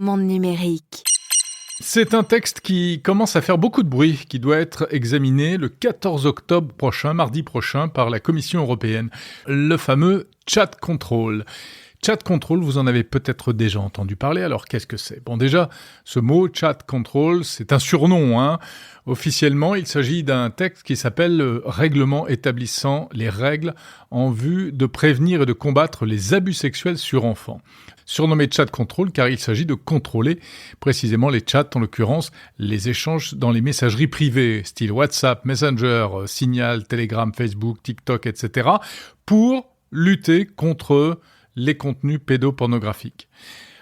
Monde numérique. C'est un texte qui commence à faire beaucoup de bruit, qui doit être examiné le 14 octobre prochain, mardi prochain, par la Commission européenne. Le fameux Chat Control. Chat Control, vous en avez peut-être déjà entendu parler, alors qu'est-ce que c'est ? Bon, déjà, ce mot Chat Control, c'est un surnom, Officiellement, il s'agit d'un texte qui s'appelle « Règlement établissant les règles en vue de prévenir et de combattre les abus sexuels sur enfants ». Surnommé Chat Control car il s'agit de contrôler précisément les chats, en l'occurrence les échanges dans les messageries privées, style WhatsApp, Messenger, Signal, Telegram, Facebook, TikTok, etc., pour lutter contre les contenus pédopornographiques.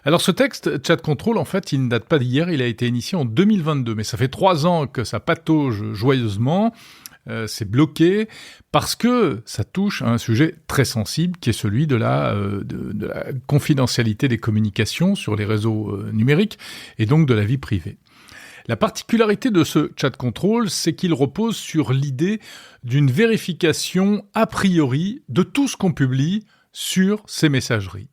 Alors ce texte, Chat Control, en fait, il ne date pas d'hier, il a été initié en 2022, mais ça fait 3 ans que ça patauge joyeusement, c'est bloqué, parce que ça touche à un sujet très sensible, qui est celui de la confidentialité des communications sur les réseaux numériques, et donc de la vie privée. La particularité de ce Chat Control, c'est qu'il repose sur l'idée d'une vérification a priori de tout ce qu'on publie sur ces messageries.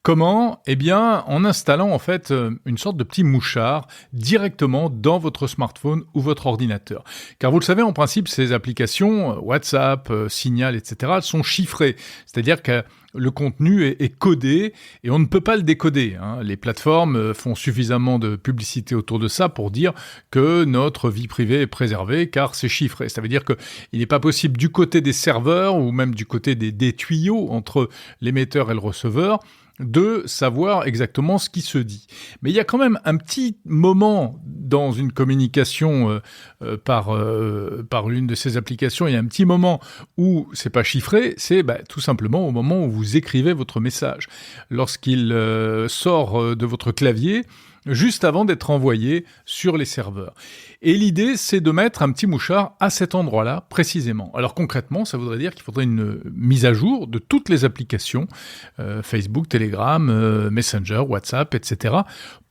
Comment ? Eh bien, en installant en fait une sorte de petit mouchard directement dans votre smartphone ou votre ordinateur. Car vous le savez, en principe, ces applications, WhatsApp, Signal, etc., elles sont chiffrées. C'est-à-dire que le contenu est codé et on ne peut pas le décoder. Les plateformes font suffisamment de publicité autour de ça pour dire que notre vie privée est préservée car c'est chiffré. Ça veut dire qu'il n'est pas possible du côté des serveurs ou même du côté des tuyaux entre l'émetteur et le receveur de savoir exactement ce qui se dit. Mais il y a quand même un petit moment dans une communication par l'une de ces applications, il y a un petit moment où c'est pas chiffré, c'est tout simplement au moment où vous écrivez votre message. Lorsqu'il sort de votre clavier, juste avant d'être envoyé sur les serveurs. Et l'idée, c'est de mettre un petit mouchard à cet endroit-là, précisément. Alors concrètement, ça voudrait dire qu'il faudrait une mise à jour de toutes les applications, Facebook, Telegram, Messenger, WhatsApp, etc.,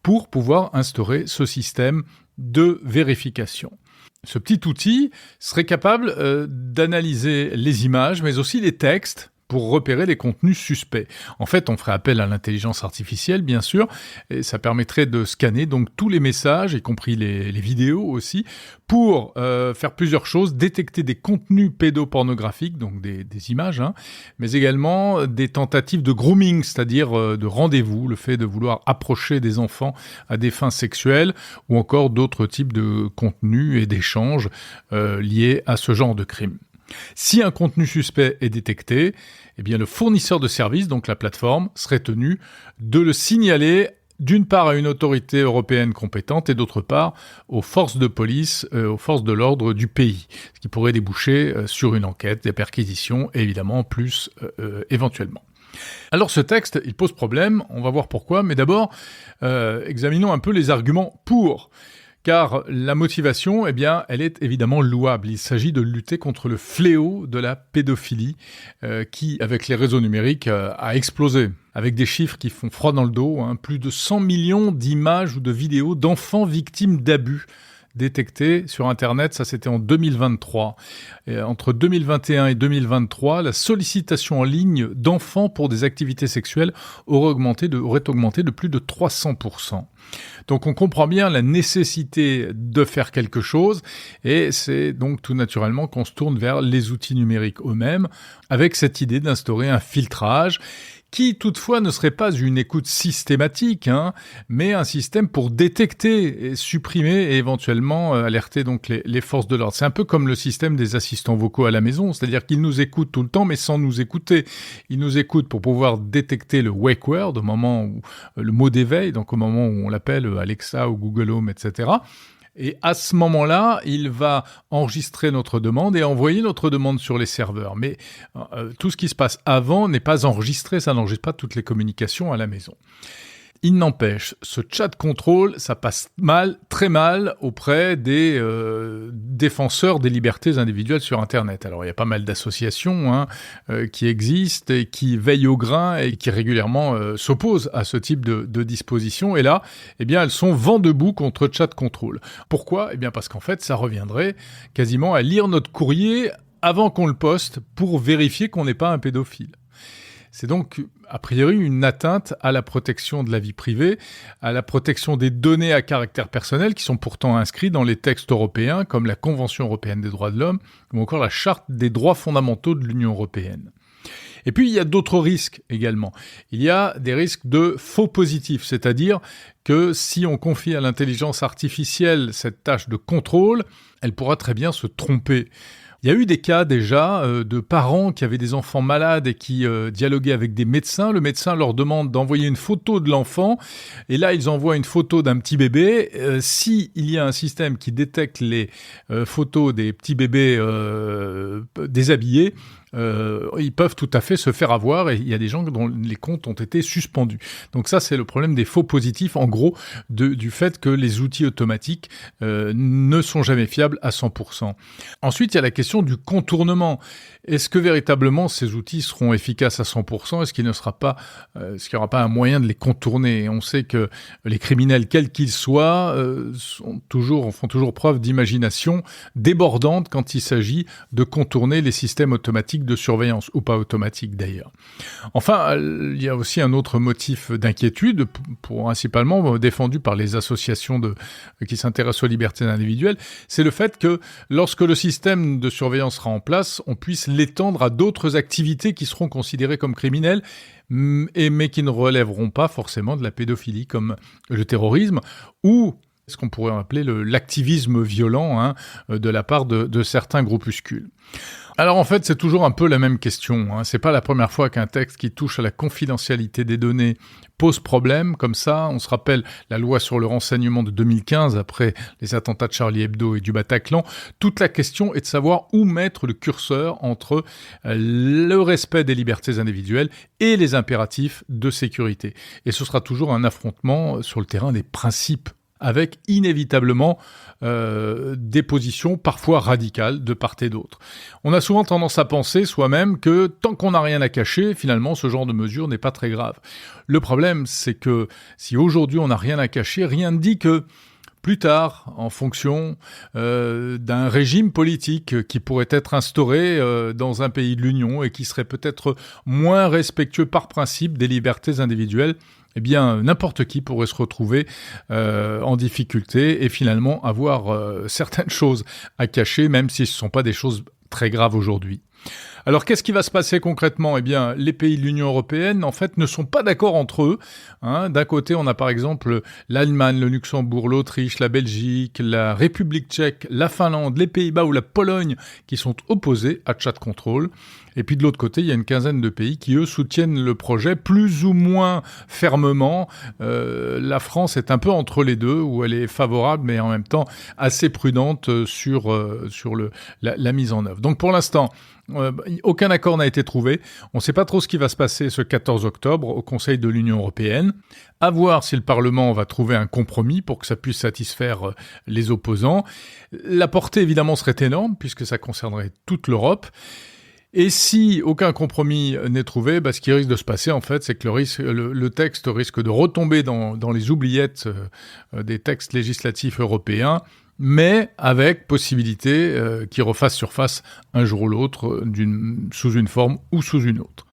pour pouvoir instaurer ce système de vérification. Ce petit outil serait capable d'analyser les images, mais aussi les textes, pour repérer les contenus suspects. En fait, on ferait appel à l'intelligence artificielle, bien sûr, et ça permettrait de scanner donc tous les messages, y compris les vidéos aussi, pour faire plusieurs choses, détecter des contenus pédopornographiques, donc des images, mais également des tentatives de grooming, c'est-à-dire de rendez-vous, le fait de vouloir approcher des enfants à des fins sexuelles, ou encore d'autres types de contenus et d'échanges liés à ce genre de crime. Si un contenu suspect est détecté, eh bien le fournisseur de services, donc la plateforme, serait tenu de le signaler d'une part à une autorité européenne compétente et d'autre part aux forces de police, aux forces de l'ordre du pays, ce qui pourrait déboucher sur une enquête, des perquisitions et évidemment plus éventuellement. Alors ce texte, il pose problème, on va voir pourquoi, mais d'abord examinons un peu les arguments pour. Car la motivation, elle est évidemment louable. Il s'agit de lutter contre le fléau de la pédophilie qui, avec les réseaux numériques, a explosé. Avec des chiffres qui font froid dans le dos, plus de 100 millions d'images ou de vidéos d'enfants victimes d'abus détectés sur Internet, ça c'était en 2023. Et entre 2021 et 2023, la sollicitation en ligne d'enfants pour des activités sexuelles aurait augmenté de plus de 300%. Donc on comprend bien la nécessité de faire quelque chose et c'est donc tout naturellement qu'on se tourne vers les outils numériques eux-mêmes avec cette idée d'instaurer un filtrage qui toutefois ne serait pas une écoute systématique, mais un système pour détecter et supprimer et éventuellement alerter donc les forces de l'ordre. C'est un peu comme le système des assistants vocaux à la maison, c'est-à-dire qu'ils nous écoutent tout le temps mais sans nous écouter. Ils nous écoutent pour pouvoir détecter le wake word au moment où le mot d'éveil, donc au moment où on l'appelle Alexa ou Google Home, etc. Et à ce moment-là, il va enregistrer notre demande et envoyer notre demande sur les serveurs. Mais tout ce qui se passe avant n'est pas enregistré, ça n'enregistre pas toutes les communications à la maison. Il n'empêche, ce chat control, ça passe mal, très mal auprès des défenseurs des libertés individuelles sur Internet. Alors il y a pas mal d'associations qui existent et qui veillent au grain et qui régulièrement s'opposent à ce type de dispositions. Et là, elles sont vent debout contre chat control. Pourquoi ? Parce qu'en fait, ça reviendrait quasiment à lire notre courrier avant qu'on le poste pour vérifier qu'on n'est pas un pédophile. C'est donc, a priori, une atteinte à la protection de la vie privée, à la protection des données à caractère personnel qui sont pourtant inscrits dans les textes européens comme la Convention européenne des droits de l'homme ou encore la Charte des droits fondamentaux de l'Union européenne. Et puis, il y a d'autres risques également. Il y a des risques de faux positifs, c'est-à-dire que si on confie à l'intelligence artificielle cette tâche de contrôle, elle pourra très bien se tromper. Il y a eu des cas déjà de parents qui avaient des enfants malades et qui dialoguaient avec des médecins. Le médecin leur demande d'envoyer une photo de l'enfant et là ils envoient une photo d'un petit bébé. S'il y a un système qui détecte les photos des petits bébés déshabillés, ils peuvent tout à fait se faire avoir et il y a des gens dont les comptes ont été suspendus. Donc ça, c'est le problème des faux positifs, en gros, du fait que les outils automatiques ne sont jamais fiables à 100%. Ensuite, il y a la question du contournement. Est-ce que véritablement ces outils seront efficaces à 100% ? Est-ce qu'il n'y aura pas un moyen de les contourner ? Et on sait que les criminels, quels qu'ils soient, font toujours preuve d'imagination débordante quand il s'agit de contourner les systèmes automatiques de surveillance, ou pas automatiques d'ailleurs. Enfin, il y a aussi un autre motif d'inquiétude, principalement défendu par les associations qui s'intéressent aux libertés individuelles, c'est le fait que lorsque le système de surveillance sera en place, on puisse l'étendre à d'autres activités qui seront considérées comme criminelles, mais qui ne relèveront pas forcément de la pédophilie, comme le terrorisme, ou ce qu'on pourrait appeler l'activisme violent de la part de certains groupuscules. Alors en fait, c'est toujours un peu la même question. C'est pas la première fois qu'un texte qui touche à la confidentialité des données pose problème. Comme ça, on se rappelle la loi sur le renseignement de 2015, après les attentats de Charlie Hebdo et du Bataclan. Toute la question est de savoir où mettre le curseur entre le respect des libertés individuelles et les impératifs de sécurité. Et ce sera toujours un affrontement sur le terrain des principes, avec inévitablement des positions parfois radicales de part et d'autre. On a souvent tendance à penser soi-même que tant qu'on n'a rien à cacher, finalement, ce genre de mesure n'est pas très grave. Le problème, c'est que si aujourd'hui on n'a rien à cacher, rien ne dit que plus tard, en fonction d'un régime politique qui pourrait être instauré dans un pays de l'Union et qui serait peut-être moins respectueux par principe des libertés individuelles, eh bien, n'importe qui pourrait se retrouver en difficulté et finalement avoir certaines choses à cacher, même si ce ne sont pas des choses très graves aujourd'hui. Alors, qu'est-ce qui va se passer concrètement ? Eh bien, les pays de l'Union européenne, en fait, ne sont pas d'accord entre eux. D'un côté, on a par exemple l'Allemagne, le Luxembourg, l'Autriche, la Belgique, la République tchèque, la Finlande, les Pays-Bas ou la Pologne qui sont opposés à Chat Control. Et puis de l'autre côté, il y a une quinzaine de pays qui, eux, soutiennent le projet plus ou moins fermement. La France est un peu entre les deux, où elle est favorable, mais en même temps assez prudente sur la mise en œuvre. Donc pour l'instant, aucun accord n'a été trouvé. On ne sait pas trop ce qui va se passer ce 14 octobre au Conseil de l'Union européenne. À voir si le Parlement va trouver un compromis pour que ça puisse satisfaire les opposants. La portée, évidemment, serait énorme, puisque ça concernerait toute l'Europe. Et si aucun compromis n'est trouvé, ce qui risque de se passer, en fait, c'est que le texte risque de retomber dans les oubliettes des textes législatifs européens, mais avec possibilité qu'il refasse surface un jour ou l'autre sous une forme ou sous une autre.